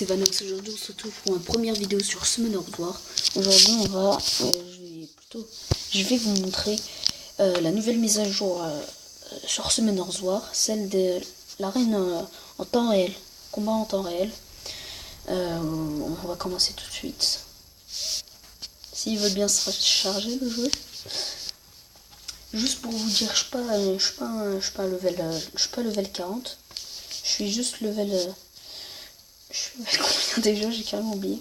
c'est Vanox. Aujourd'hui on se retrouve pour une première vidéo sur Summoners War. Aujourd'hui on va, je vais vous montrer la nouvelle mise à jour sur Summoners War, celle de l'arène en temps réel, combat en temps réel. On va commencer tout de suite. S'il veut bien se charger le jeu. Juste pour vous dire, je suis pas level 40. Je suis juste level je suis level combien déjà, j'ai carrément oublié.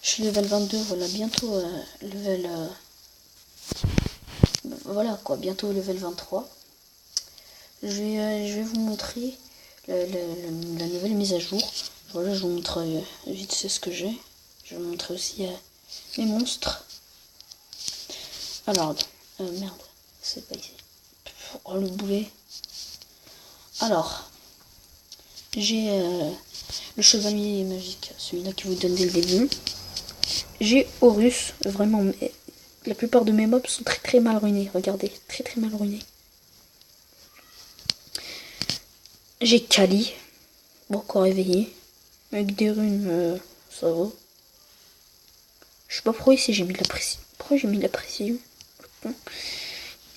Je suis level 22, voilà, bientôt level voilà quoi, bientôt level 23. Je vais vous montrer la nouvelle mise à jour. Voilà, je vous montre vite c'est ce que j'ai. Je vais vous montrer aussi mes monstres. Alors, merde, c'est pas ici. Oh le boulet. Alors, j'ai le chevalier magique, celui-là qui vous donne dès le début. J'ai Horus, vraiment, la plupart de mes mobs sont très mal ruinés, regardez, très mal ruinés. J'ai Kali, bon, encore réveillé, avec des runes, ça va. Je sais pas pourquoi ici j'ai mis de la précision. Pourquoi j'ai mis de la précision?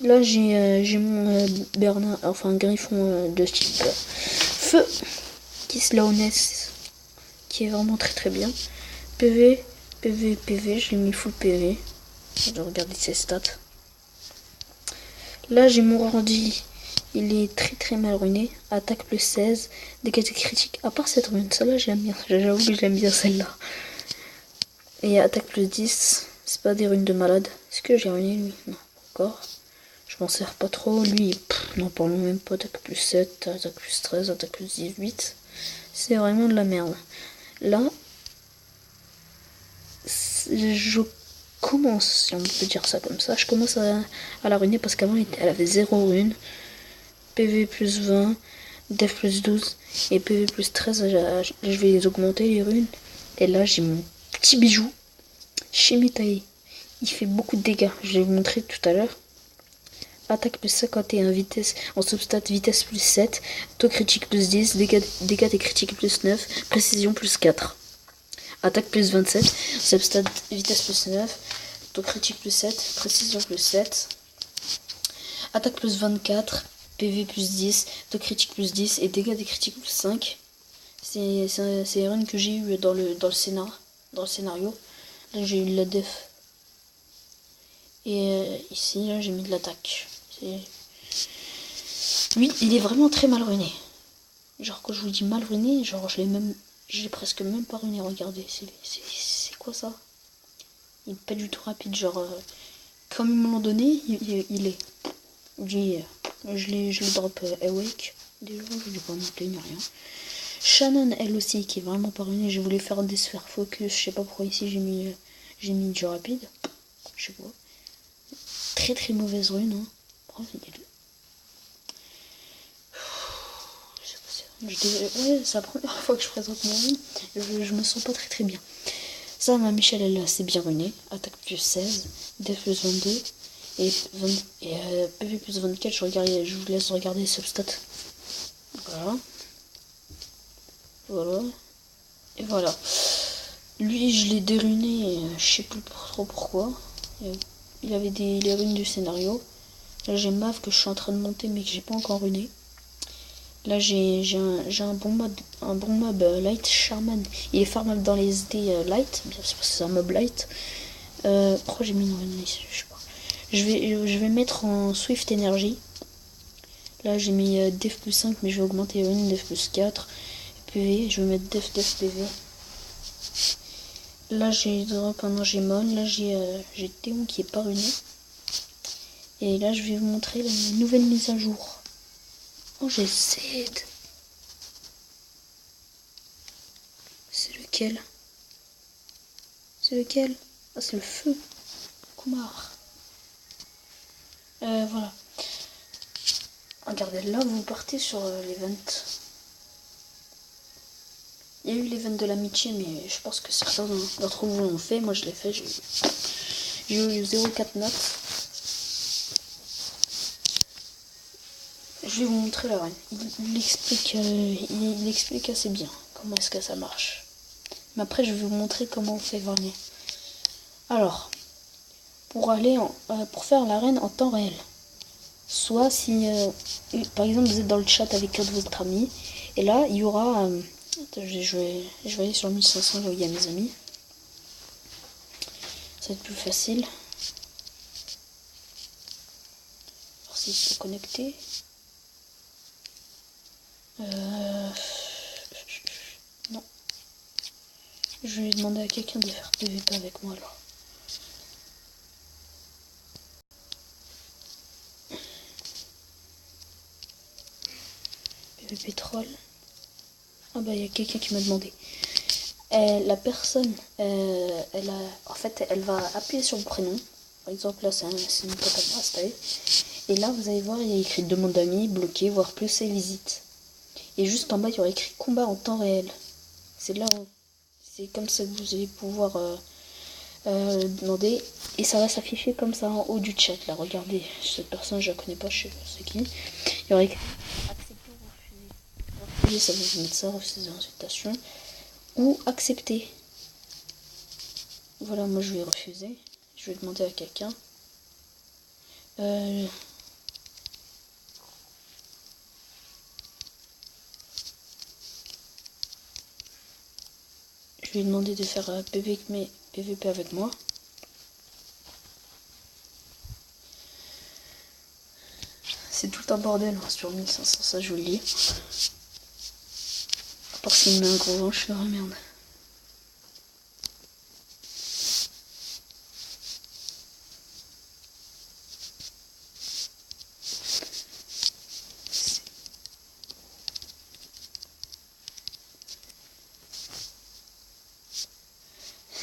Là j'ai mon Bernard, enfin griffon de type feu, qui se laonesse, qui est vraiment très bien. PV, je l'ai mis full PV. Je vais regarder ses stats. Là j'ai mon Randy, il est très mal ruiné. Attaque plus 16, dégâts critiques. À part cette rune, celle-là j'aime bien. J'avoue que j'aime bien celle-là. Et attaque plus 10, c'est pas des runes de malade. Est-ce que j'ai ruiné lui? Non, encore. Je m'en sers pas trop. Lui, n'en parlons même pas. Attaque plus 7, attaque plus 13, attaque plus 18. C'est vraiment de la merde. Là, je commence, si on peut dire ça comme ça, je commence à la ruiner parce qu'avant elle avait 0 rune. PV plus 20, Def plus 12 et PV plus 13. Je vais les augmenter les runes. Et là, j'ai mon petit bijou. Shimitae. Il fait beaucoup de dégâts. Je vais vous montrer tout à l'heure. Attaque plus 51, vitesse en substat, vitesse plus 7, taux critique plus 10, dégâts des critiques plus 9, précision plus 4. Attaque plus 27, substat, vitesse plus 9, taux critique plus 7, précision plus 7. Attaque plus 24, PV plus 10, taux critique plus 10 et dégâts des critiques plus 5. C'est les runes que j'ai eu dans le scénario. Là j'ai eu de la def. Et ici là j'ai mis de l'attaque. Lui, il est vraiment très mal ruiné. Genre, quand je vous dis mal ruiné, genre, j'ai presque même pas ruiné. Regardez, c'est quoi ça? Il est pas du tout rapide. Genre, comme ils me l'ont donné, il est. Je l'ai drop awake. Déjà, je l'ai pas monté ni rien. Shannon, elle aussi, qui est vraiment pas ruinée. Je voulais faire des sphères focus. Je sais pas pourquoi ici j'ai mis du rapide. Je sais pas. Très mauvaise rune, hein. Ouais, c'est la première fois que je présente mon rune. Je me sens pas très bien. Ça, ma Michelle, elle est assez bien runée. Attaque plus 16, Def plus 22 et PV plus 24. Je vous laisse regarder les substats. Voilà. Et voilà. Lui, je l'ai déruné, je sais plus trop pourquoi. Il avait les runes du scénario. Là, j'ai Mav que je suis en train de monter mais que j'ai pas encore runé. Là j'ai un bon mob light Charman. Il est farmable dans les SD light, bien sûr c'est un mob light. Pourquoi j'ai mis une rune ici? Je sais pas. Je vais mettre en Swift Energy. Là j'ai mis Def plus 5 mais je vais augmenter une Def plus 4. PV, je vais mettre Def PV. Là j'ai drop un Angemon. Là j'ai Théon qui est pas ruiné. Et là je vais vous montrer la nouvelle mise à jour. Oh, j'ai Zed. C'est lequel? C'est lequel? Ah, c'est le feu. Kumar. Voilà. Regardez, là, vous partez sur l'event. Il y a eu l'event de l'amitié, mais je pense que certains d'entre vous l'ont fait. Moi, je l'ai fait. J'ai eu 0,4 notes. Je vais vous montrer la reine. Il explique assez bien comment est-ce que ça marche. Mais après, je vais vous montrer comment on fait vraiment. Alors, pour faire l'arène en temps réel. Soit si, par exemple, vous êtes dans le chat avec un de votre ami, et là, il y aura... je vais aller sur 1500, là où il y a mes amis. Ça va être plus facile. Alors, s'ils sont connectés. Non. Je vais demander à quelqu'un de faire PVP avec moi, alors. PVP troll. Ah bah il y a quelqu'un qui m'a demandé. La personne, elle va appuyer sur le prénom. Par exemple là c'est une pote à moi, c'est. Et là vous allez voir il y a écrit demande d'amis, bloqué, voir plus et visite. Et juste en bas il y aura écrit combat en temps réel. C'est là où c'est comme ça que vous allez pouvoir demander. Et ça va s'afficher comme ça en haut du chat là. Regardez, cette personne je la connais pas, je sais pas c'est qui. Il y aura écrit accepter ou refuser. Ça va vous mettre ça, refuser l'invitation. Ou accepter. Voilà, moi je vais refuser. Je vais demander à quelqu'un. Je vais lui demander de faire PVP avec moi. C'est tout un bordel hein, sur 1500, ça je vous le dis. À part s'il me met un gros vent, je ferai merde.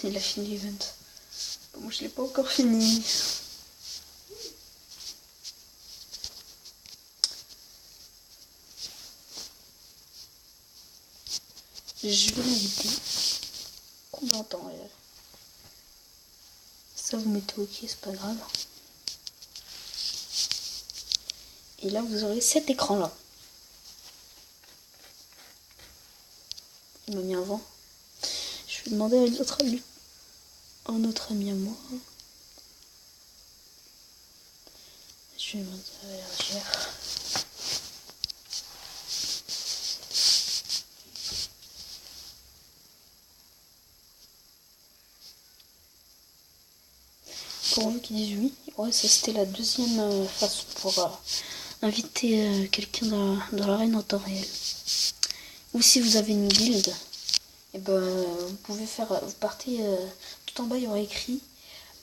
Il a fini l'event. Moi je l'ai pas encore fini. Je vais l'inviter. Combien de temps réel? Ça vous mettez ok, c'est pas grave. Et là vous aurez cet écran là. Il m'a mis un vent. Je vais demander à un autre ami à moi. Je vais demander à réagir. Pour eux qui disent oui, ouais, ça c'était la deuxième façon pour inviter quelqu'un dans l'arène en temps réel. Ou si vous avez une guilde, et ben vous pouvez faire, vous partez tout en bas, il y aura écrit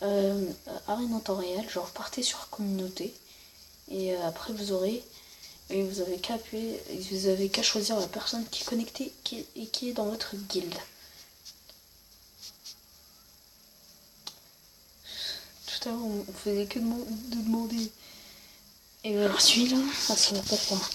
arène en temps réel, genre vous partez sur communauté, et après vous aurez, et vous avez qu'à appuyer, vous avez qu'à choisir la personne qui est connectée et qui est dans votre guilde. Tout à l'heure on faisait que de demander. Et alors celui-là, ça va pas faire.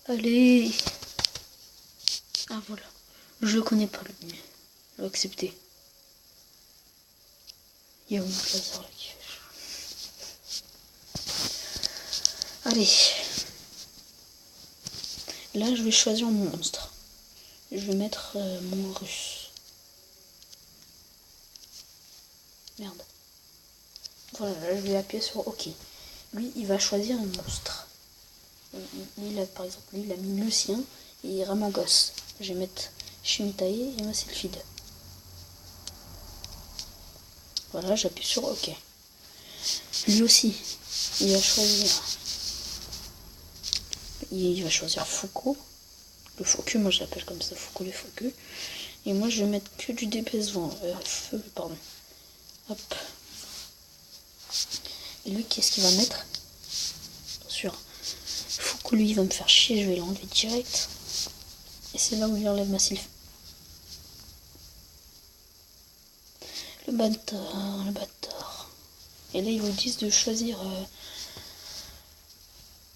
Allez. Ah voilà. Je le connais pas lui. Je vais accepter. Il y a mon laser là qui fait. Allez. Là je vais choisir mon monstre. Je vais mettre mon russe. Merde. Voilà, là je vais appuyer sur OK. Lui il va choisir un monstre. Lui là par exemple, lui il a mis le sien et Ramagos. Je vais mettre Shimitae et moi c'est le feed. Voilà, j'appuie sur OK. Lui aussi, il va choisir Foucault. Le Foucault, moi je l'appelle comme ça, Foucault les Foucault. Et moi je vais mettre que du DPS vent, feu, pardon. Hop. Et lui, qu'est-ce qu'il va mettre? Bien sûr. Foucault, lui, il va me faire chier, je vais l'enlever direct. Et c'est là où il enlève ma sylph. Le bâtard. Et là, ils vous disent de choisir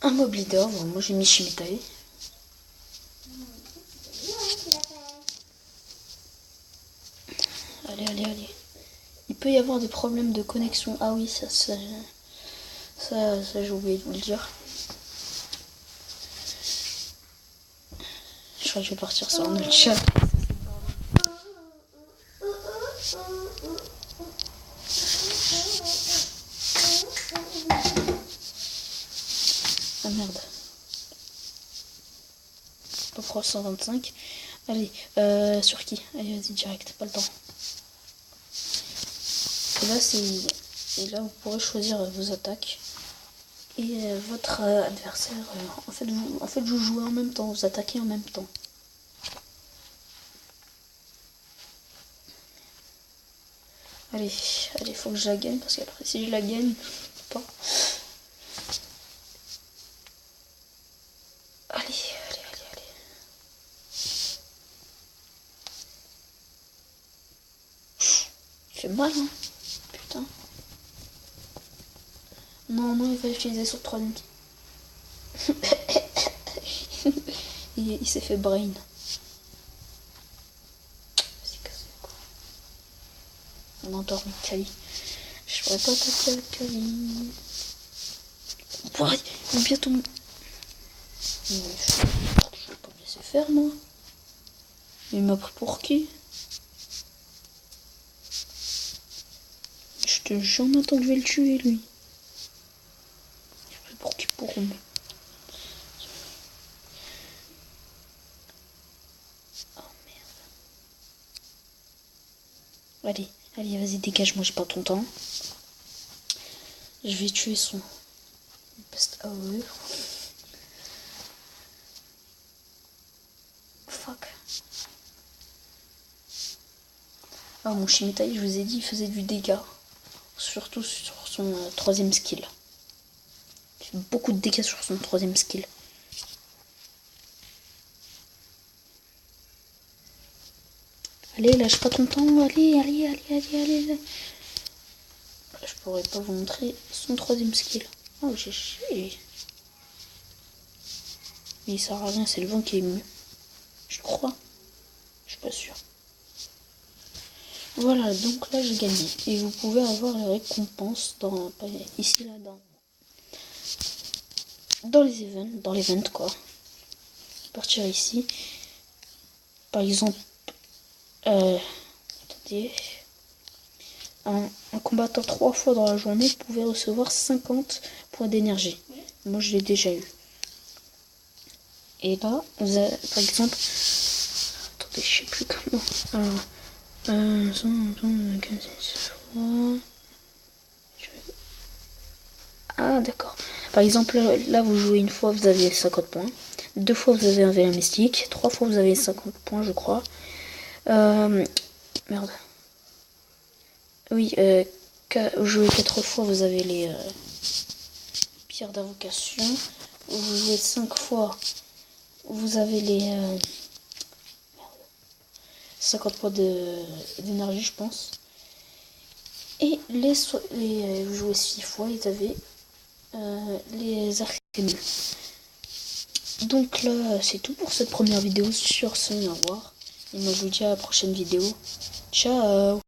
un mob leader. Bon, moi j'ai mis Shimitai. Allez. Il peut y avoir des problèmes de connexion. Ah oui, ça j'ai oublié de vous le dire. Je crois que je vais partir sur un autre chat. Ah merde. Pas pour 125. Allez, sur qui? Allez, vas-y, direct, pas le temps. Et là, vous pourrez choisir vos attaques. Et votre adversaire, en fait, vous jouez en même temps, vous attaquez en même temps. Allez, faut que je la gagne, parce qu'après, si je la gagne, pas. Allez. Il fait mal, hein. Putain. Non, il va utiliser sur 3 lignes. il s'est fait brain. Vas-y, casse quoi. On endort Kali. Je pourrais pas attaquer avec Kali. Ouais, il est bientôt. Je vais pas me laisser faire, moi. Il m'a pris pour qui? Je te jure maintenant que je vais le tuer, lui. Je sais pour qui pour moi. Oh merde. Allez, vas-y, dégage-moi, j'ai pas ton temps. Je vais tuer son peste AOE. Fuck. Ah, mon Shimitai, je vous ai dit, il faisait du dégât. Surtout sur son troisième skill. Il fait beaucoup de dégâts sur son troisième skill. Allez, lâche pas ton temps. Allez. Je pourrais pas vous montrer son troisième skill. Oh, j'ai chié. Mais il sert à rien, c'est le vent qui est mieux. Je crois. Je suis pas sûre. Voilà, donc là j'ai gagné. Et vous pouvez avoir les récompenses ici, là, dans l'event quoi. Partir ici. Par exemple, attendez. En combattant 3 fois dans la journée, vous pouvez recevoir 50 points d'énergie. Moi je l'ai déjà eu. Et là, vous avez, par exemple, attendez, je sais plus comment. Ah d'accord. Par exemple, là vous jouez une fois, vous avez 50 points. 2 fois vous avez un vérin mystique. 3 fois vous avez 50 points, je crois. Merde. Oui, vous jouez 4 fois, vous avez les pierres d'invocation. Vous jouez 5 fois, vous avez les 50 points d'énergie, je pense. Et vous jouez 6 fois, vous avez les arcanes. Donc là, c'est tout pour cette première vidéo sur ce, au revoir. Et moi, je vous dis à la prochaine vidéo. Ciao!